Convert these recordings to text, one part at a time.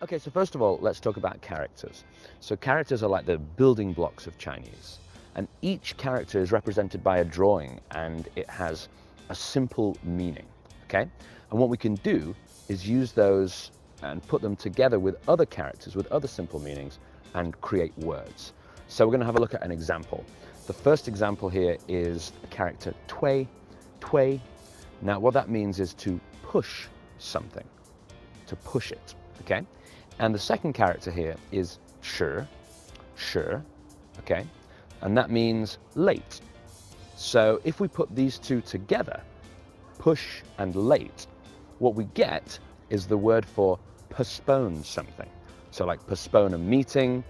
Okay, so first of all, let's talk about characters. So characters are like the building blocks of Chinese, and each character is represented by a drawing, and it has a simple meaning, okay? And what we can do is use those and put them together with other characters, with other simple meanings, and create words. So we're going to have a look at an example. The first example here is the character tui, tui. Now what that means is to push something, to push it, okay? And the second character here is shi, shi, okay? And that means late. So if we put these two together, push and late, what we get is the word for postpone something. So like postpone a meeting,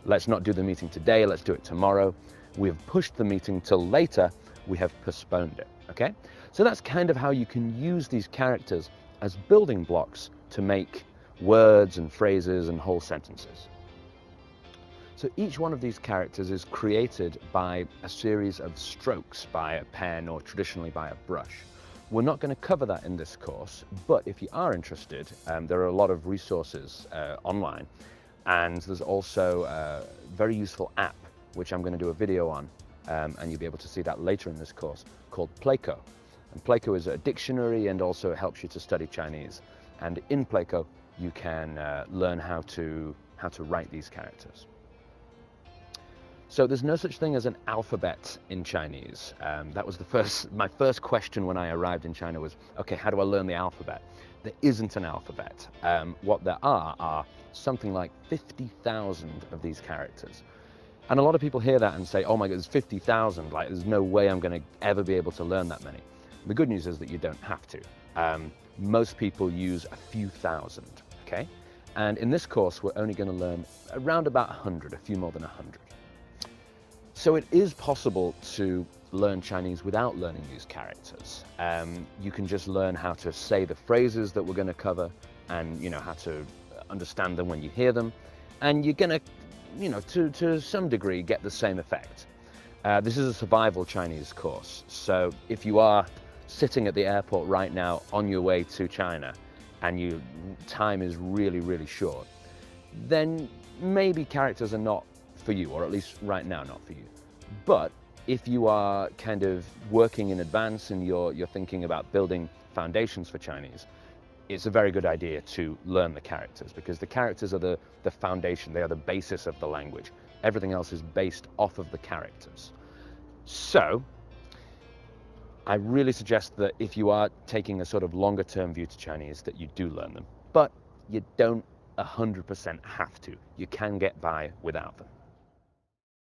let's not do the meeting today, let's do it tomorrow. We have pushed the meeting till later, we have postponed it, okay? So that's kind of how you can use these characters as building blocks to make words and phrases and whole sentences. So each one of these characters is created by a series of strokes by a pen or traditionally by a brush. We're not going to cover that in this course, but if you are interested, there are a lot of resources online, and there's also a very useful app which I'm going to do a video on, and you'll be able to see that later in this course, called Playko. And Playko is a dictionary and also helps you to study Chinese. And in Playko, you can learn how to write these characters. So there's no such thing as an alphabet in Chinese. That was my first question when I arrived in China was, okay, how do I learn the alphabet? There isn't an alphabet. What there are something like 50,000 of these characters. And a lot of people hear that and say, oh my God, there's 50,000, like there's no way I'm gonna ever be able to learn that many. The good news is that you don't have to. Most people use a few thousand, okay? And in this course, we're only gonna learn around about 100, a few more than 100. So it is possible to learn Chinese without learning these characters. You can just learn how to say the phrases that we're gonna cover and how to understand them when you hear them. And you're gonna, to some degree, get the same effect. This is a survival Chinese course. So if you are sitting at the airport right now on your way to China and your time is really, really short, then maybe characters are not for you, or at least right now not for you. But if you are kind of working in advance and you're thinking about building foundations for Chinese, it's a very good idea to learn the characters, because the characters are the foundation, they are the basis of the language. Everything else is based off of the characters. So I really suggest that if you are taking a sort of longer term view to Chinese, that you do learn them, but you don't 100% have to. You can get by without them.